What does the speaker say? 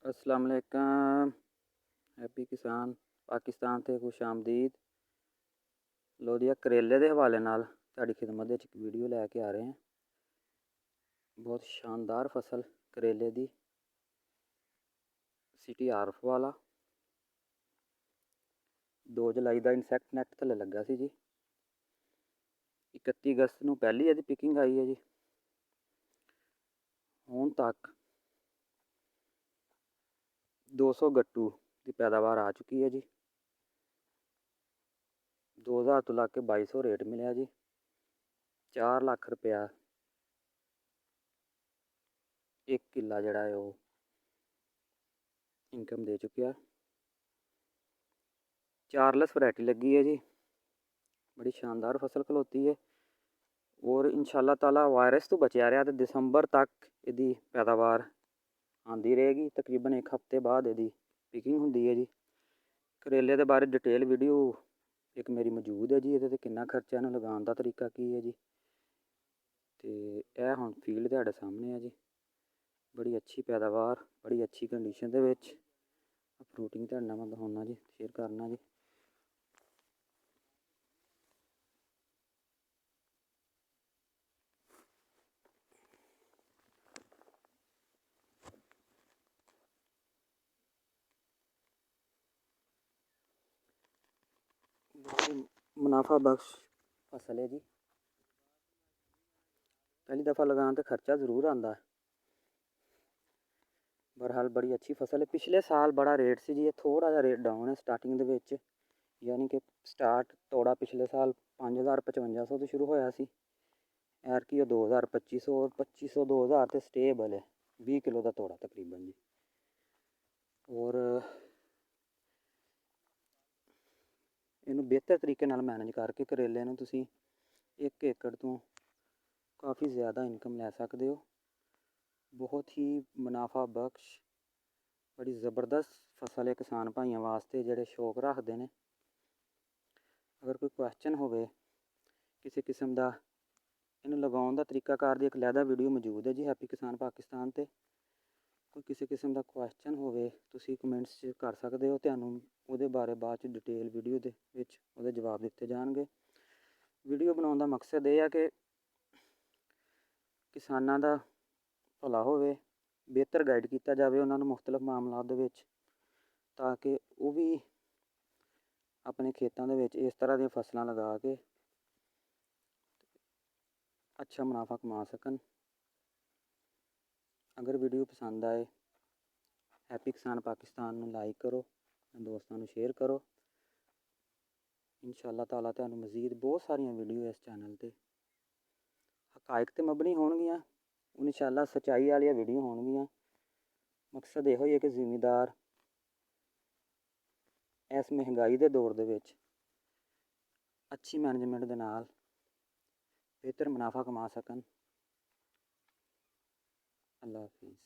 अस्सलाम वालेकुम। हैप्पी किसान पाकिस्तान ते खुश आमदीद। लो जी करेले के हवाले नाल तुहाडी खिदमत विच एक वीडियो लैके आ रहे हैं। बहुत शानदार फसल करेले दी सिटी आरफ वाला 2 जुलाई का इंसैक्ट नैट थले लगा सी जी। 31 अगस्त को पहली यदि पिकिंग आई है जी। हुण तक 200 गट्टू की पैदावार आ चुकी है जी। 2000 तो लग के 2200 रेट मिले जी। 4 लाख रुपया एक किला जड़ा है वो इनकम दे चुकिया। चार्लस वैरायटी लगी है जी। बड़ी शानदार फसल खलोती है और इंशाअल्लाह ताला वायरस तो बचया रहा तो दिसंबर तक यदी पैदावार आती रहेगी। तकरीबन एक हफ्ते बाद यदी पिकिंग होंगी है जी। करेले के बारे डिटेल वीडियो एक मेरी मौजूद है जी। ये कितना खर्चा इन्हूं लगाने का तरीका की है जी। तो यह हुण फील्ड तुहाडे सामने है जी। बड़ी अच्छी पैदावार बड़ी अच्छी कंडीशन दे विच फ्रूटिंग तुहाडे नाल मैं दिखाना जी, शेयर करना जी। मुनाफा बख्श फसल है जी। पहली दफ़ा लगाने तो खर्चा जरूर आता है। बहरहाल बड़ी अच्छी फसल है। पिछले साल बड़ा रेट से जी। ये थोड़ा जा रेट डाउन है स्टार्टिंग दे विच, यानी कि स्टार्ट तोड़ा पिछले साल 5055 तो शुरू होया सी। एरकी 2025 और 2500 2000 तो स्टेबल है। 20 किलो का तोड़ा तकरीबन जी। और इनू बेहतर तरीके नाल मैनेज करके करेले नूं तुसीं 1 एकड़ तो काफ़ी ज़्यादा इनकम लै सकते हो। बहुत ही मुनाफा बख्श बड़ी ज़बरदस्त फसल है किसान भाइयों वास्ते जिहड़े शौक रखते हैं। अगर कोई क्वेश्चन होवे किसी किस्म का इन्हूं लगाउण दा तरीकाकार दी एक अलहदा वीडियो मौजूद है जी हैप्पी किसान पाकिस्तान ते। कोई किसी किस्म का क्वेश्चन होवे तुसीं कमेंट्स च कर सकते हो। तुहानूं ਉਹਦੇ बारे बाद च डिटेल वीडियो दे विच ਉਹਦੇ जवाब दिते जाणगे। वीडियो बनाउण दा मकसद ये है कि किसानां दा भला होवे, बेहतर गाइड किया जाए उन्होंने मुख्तलिफ मामलों के विच, ताकि वो भी अपने खेतों के विच इस तरह दी फसलां लगा के अच्छा मुनाफा कमा सकन। अगर वीडियो पसंद आए हैप्पी किसान पाकिस्तान नूं लाइक करो, दोस्तों नूं शेयर करो। इंशाअल्लाह ताला तुहानूं मज़ीद बहुत सारियां वीडियो इस चैनल ते हकायक ते मबनी होणगियां। इंशाअल्लाह सच्चाई वाली वीडियो होणगियां। मकसद यहो ही है कि जिमीदार इस महंगाई के दौर दे विच अच्छी मैनेजमेंट दे नाल बेहतर मुनाफा कमा सकन। अल्लाह हाफिज़।